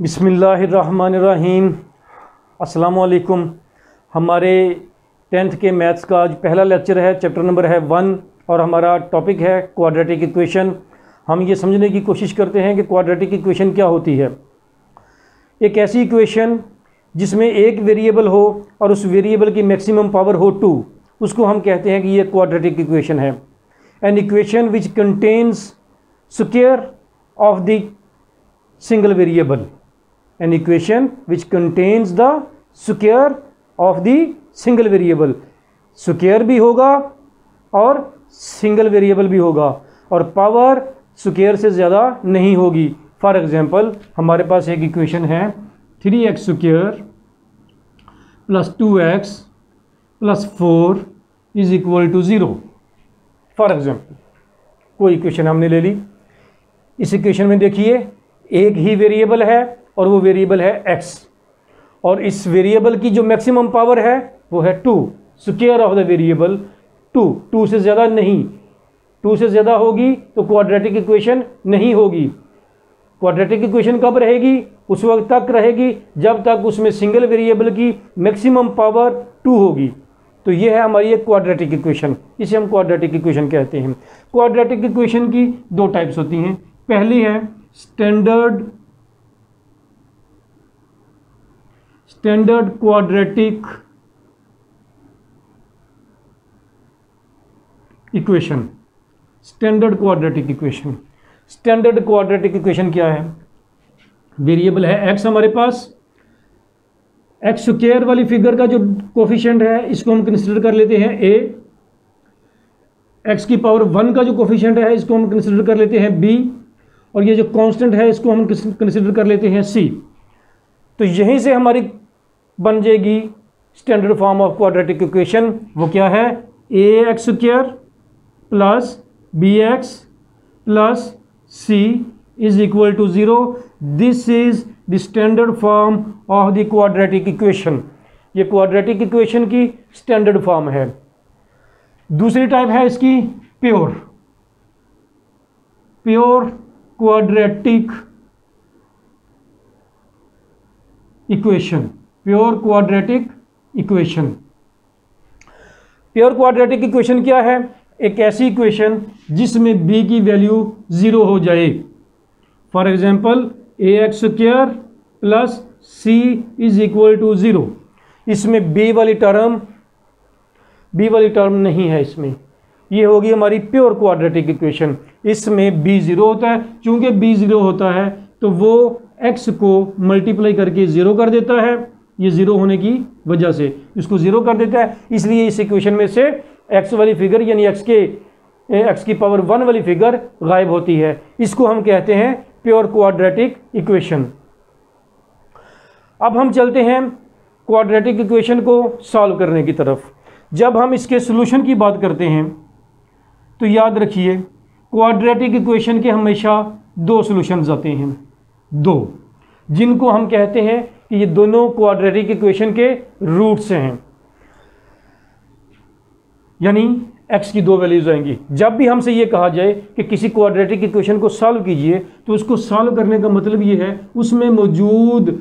बिस्मिल्लाहिर्रहमानिर्रहीम। अस्सलाम वालेकुम। हमारे 10th के मैथ्स का आज पहला लेक्चर है, चैप्टर नंबर है 1 और हमारा टॉपिक है क्वाड्रेटिक इक्वेशन। हम ये समझने की कोशिश करते हैं कि क्वाड्रेटिक इक्वेशन क्या होती है। एक ऐसी इक्वेशन जिसमें एक वेरिएबल हो और उस वेरिएबल की मैक्सिमम पावर हो 2, उसको हम कहते हैं कि ये क्वाड्रेटिक इक्वेशन है। An equation which contains square of the single variable. An equation which contains the square of the single variable। Square भी होगा और सिंगल वेरिएबल भी होगा और पावर स्क्वायर से ज़्यादा नहीं होगी। फॉर एग्जांपल हमारे पास एक इक्वेशन है 3x square plus 2x plus 4 is equal to 0। For example कोई इक्वेशन हमने ले ली। इस इक्वेशन में देखिए एक ही वेरिएबल है और वो वेरिएबल है x, और इस वेरिएबल की जो मैक्सिमम पावर है वो है 2। स्क्वायर ऑफ द वेरिएबल 2 से ज़्यादा नहीं। 2 से ज़्यादा होगी तो क्वाड्रेटिक इक्वेशन नहीं होगी। क्वाड्रेटिक इक्वेशन कब रहेगी? उस वक्त तक रहेगी जब तक उसमें सिंगल वेरिएबल की मैक्सिमम पावर 2 होगी। तो ये है हमारी एक क्वाड्रेटिक इक्वेशन, इसे हम क्वाड्रेटिक इक्वेशन कहते हैं। क्वाड्रेटिक इक्वेशन की दो टाइप्स होती हैं। पहली है standard quadratic equation. Standard quadratic equation. Standard quadratic equation क्या है? वेरिएबल है x हमारे पास। एक्स स्क्वायर वाली फिगर का जो कोफिशिएंट है इसको हम कंसीडर कर लेते हैं a। x की पावर 1 का जो कोफिशिएंट है इसको हम कंसीडर कर लेते हैं b, और ये जो कांस्टेंट है इसको हम कंसीडर कर लेते हैं c। तो यहीं से हमारी बन जाएगी standard form of quadratic equation. वो क्या है? ax square plus bx plus c is equal to 0। This is the standard form of the quadratic equation. ये क्वाड्रेटिक इक्वेशन की स्टैंडर्ड फॉर्म है। दूसरी टाइप है इसकी pure quadratic equation. Pure quadratic equation. Pure quadratic equation क्या है? एक ऐसी इक्वेशन जिसमें b की वैल्यू 0 हो जाए। For example ax square plus c is equal to 0। इसमें b वाली टर्म नहीं है। इसमें ये होगी हमारी प्योर क्वाड्रेटिक इक्वेशन। इसमें b 0 होता है। चूंकि b 0 होता है तो वो x को मल्टीप्लाई करके 0 कर देता है। ये 0 होने की वजह से इसको 0 कर देता है। इसलिए इस इक्वेशन में से x वाली फिगर यानी x की पावर 1 वाली फिगर गायब होती है। इसको हम कहते हैं प्योर क्वाड्रेटिक इक्वेशन। अब हम चलते हैं क्वाड्रेटिक इक्वेशन को सॉल्व करने की तरफ। जब हम इसके सॉल्यूशन की बात करते हैं तो याद रखिए क्वाड्रेटिक इक्वेशन के हमेशा दो सॉल्यूशंस आते हैं, दो, जिनको हम कहते हैं कि ये दोनों क्वाड्रेटिक इक्वेशन के रूट्स हैं। यानी x की दो वैल्यूज आएंगी। जब भी हमसे ये कहा जाए कि किसी क्वाड्रेटिक इक्वेशन को सॉल्व कीजिए तो उसको सॉल्व करने का मतलब ये है उसमें मौजूद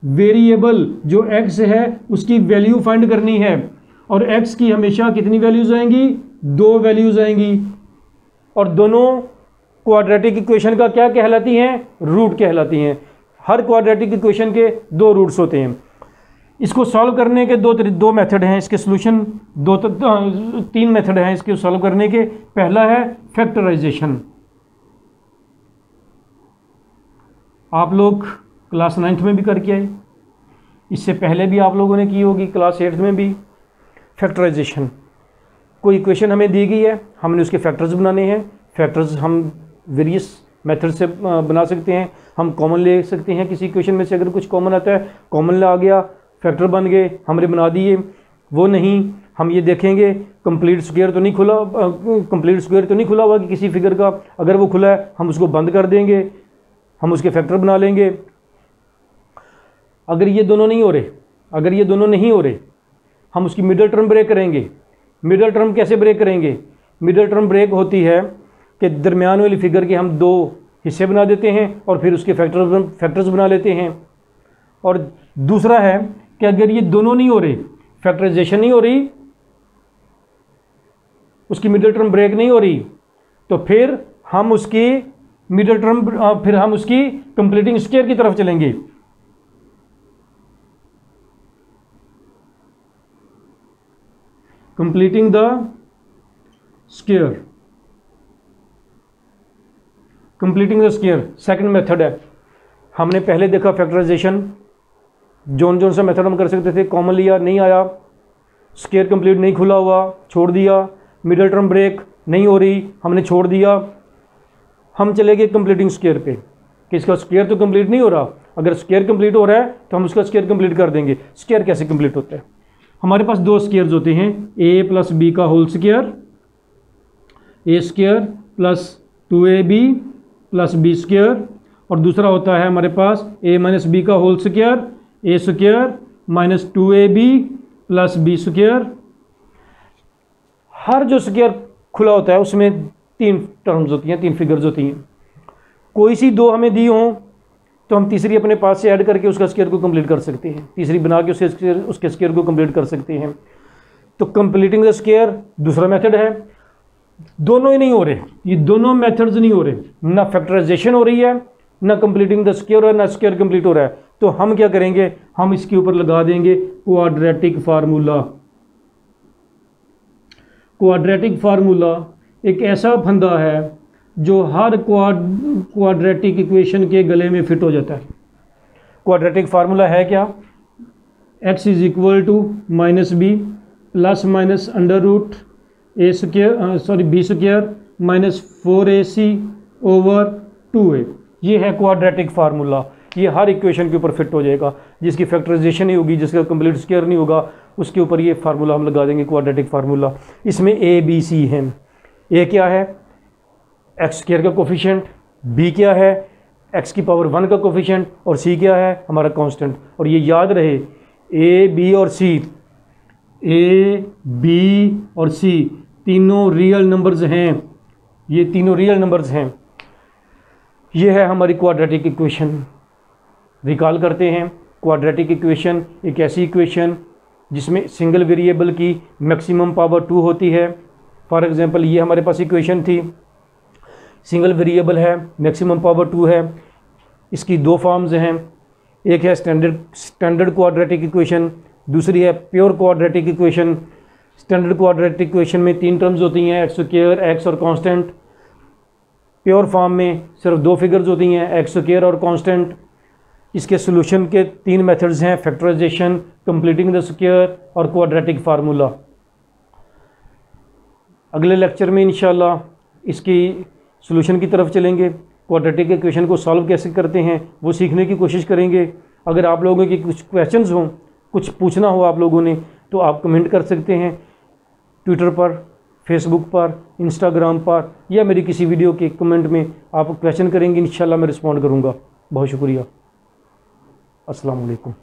वेरिएबल जो x है उसकी वैल्यू फाइंड करनी है, और x की हमेशा कितनी वैल्यूज आएंगी? दो वैल्यूज आएंगी। और दोनों क्वाड्रेटिक इक्वेशन का क्या कहलाती हैं? रूट कहलाती हैं। हर क्वाड्रेटिक इक्वेशन के दो रूट्स होते हैं। इसको सॉल्व करने के दो मेथड हैं। इसके सॉल्यूशन तीन मेथड हैं इसके सॉल्व करने के। पहला है फैक्टराइजेशन। आप लोग क्लास 9th में भी करके आए, इससे पहले भी आप लोगों ने की होगी क्लास 8th में भी। फैक्टराइजेशन, कोई इक्वेशन हमें दी गई है, हमने उसके फैक्टर्स बनाने हैं। फैक्टर्स हम वेरियस मेथड से बना सकते हैं। हम कॉमन ले सकते हैं किसी इक्वेशन में से, अगर कुछ कॉमन आता है कॉमन आ गया, फैक्टर बन गए, हमने बना दिए। वो नहीं, हम ये देखेंगे कंप्लीट स्क्वायर तो नहीं खुला हुआ कि किसी फिगर का। अगर वो खुला है हम उसको बंद कर देंगे, हम उसके फैक्टर बना लेंगे। अगर ये दोनों नहीं हो रहे हम उसकी मिडल टर्म ब्रेक करेंगे। मिडल टर्म कैसे ब्रेक करेंगे? मिडल टर्म ब्रेक होती है कि दरमियान वाली फिगर के हम दो हिस्से बना देते हैं और फिर उसके फैक्टर्स बना लेते हैं। और दूसरा है कि अगर ये दोनों नहीं हो रहे, फैक्टराइजेशन नहीं हो रही, उसकी मिडिल टर्म ब्रेक नहीं हो रही, तो फिर हम उसकी कंप्लीटिंग स्क्वायर की तरफ चलेंगे। Completing the square, completing the square second method है। हमने पहले देखा फैक्टराइजेशन, जोन सा मेथड हम कर सकते थे, कॉमन लिया नहीं आया, स्क्वायर कंप्लीट नहीं खुला हुआ छोड़ दिया, मिडिल टर्म ब्रेक नहीं हो रही हमने छोड़ दिया। हम चले गए कंप्लीटिंग स्क्वायर पे कि इसका स्क्वायर तो कंप्लीट नहीं हो रहा, अगर स्क्वायर कंप्लीट हो रहा है तो हम उसका स्क्वायर कंप्लीट कर देंगे। स्क्वायर कैसे कंप्लीट होता है? हमारे पास दो स्क्वायर्स होते हैं, a प्लस बी का whole square, A square plus 2ab plus B square, और दूसरा होता है हमारे पास a माइनस बी का whole square, A square minus 2ab plus B square. हर जो स्क्वायर खुला होता है उसमें तीन टर्म्स होती हैं, तीन फिगर्स होती हैं। कोई सी दो हमें दी हों तो हम तीसरी अपने पास से ऐड करके उसका स्क्वायर को कंप्लीट कर सकते हैं, तीसरी बना के उसके स्क्वायर को कंप्लीट कर सकते हैं। तो कंप्लीटिंग द स्क्वायर दूसरा मेथड है। दोनों ही नहीं हो रहे, ये दोनों मेथड्स नहीं हो रहे, ना फैक्टराइजेशन हो रही है, ना कंप्लीटिंग द स्क्वायर और ना स्क्वायर कंप्लीट हो रहा है। तो हम क्या करेंगे, हम इसके ऊपर लगा देंगे क्वाड्रेटिक फार्मूला। क्वाड्रेटिक फार्मूला एक ऐसा फंदा है जो हर क्वाड्रेटिक इक्वेशन के गले में फिट हो जाता है। क्वाड्रेटिक फार्मूला है क्या? x is equal to minus b plus minus under root b square minus 4ac over 2a। ये है क्वाड्रेटिक फार्मूला, ये हर इक्वेशन के ऊपर फिट हो जाएगा। जिसकी फैक्टराइजेशन नहीं होगी, जिसका कंप्लीट स्क्वायर नहीं होगा, उसके ऊपर ये फार्मूला हम लगा देंगे क्वाड्रेटिक फार्मूला। इसमें a b c है। a क्या है? एक्स स्क्वायर का कोफिशिएंट, b क्या है? x की पावर 1 का कोफिशिएंट, और c क्या है? हमारा कांस्टेंट। और ये याद रहे a b और c, a b और c तीनों रियल नंबर्स हैं, ये तीनों रियल नंबर्स हैं। ये है हमारी क्वाड्रेटिक इक्वेशन। रिकॉल करते हैं, क्वाड्रेटिक इक्वेशन एक ऐसी इक्वेशन जिसमें सिंगल वेरिएबल की मैक्सिमम पावर 2 होती है। फॉर एग्जांपल ये हमारे पास इक्वेशन थी, सिंगल वेरिएबल है, मैक्सिमम पावर 2 है। इसकी दो फॉर्म्स हैं, एक है स्टैंडर्ड क्वाड्रेटिक इक्वेशन, दूसरी है pure quadratic equation. Standard quadratic equation में तीन टर्म्स होती हैं, एक्स स्क्वायर, एक्स और कांस्टेंट। प्योर फॉर्म में सिर्फ दो फिगर्स होती हैं, एक्स स्क्वायर और कांस्टेंट। इसके सोल्यूशन के तीन मेथड्स हैं, फैक्टराइजेशन, कंप्लीटिंग द स्क्वायर और क्वाड्रेटिक फार्मूला। अगले लेक्चर में इंशाल्लाह इसकी सोल्यूशन की तरफ चलेंगे, क्वाड्रेटिक इक्वेशन को सॉल्व कैसे करते हैं वो सीखने की कोशिश करेंगे। अगर आप लोगों के कुछ क्वेश्चंस हों, कुछ पूछना हो आप लोगों ने, तो आप कमेंट कर सकते हैं ट्विटर पर, फेसबुक पर, इंस्टाग्राम पर, या मेरी किसी वीडियो के कमेंट में आप क्वेश्चन करेंगे, इंशाल्लाह मैं रिस्पॉन्ड करूँगा। बहुत शुक्रिया। अस्सलाम वालेकुम।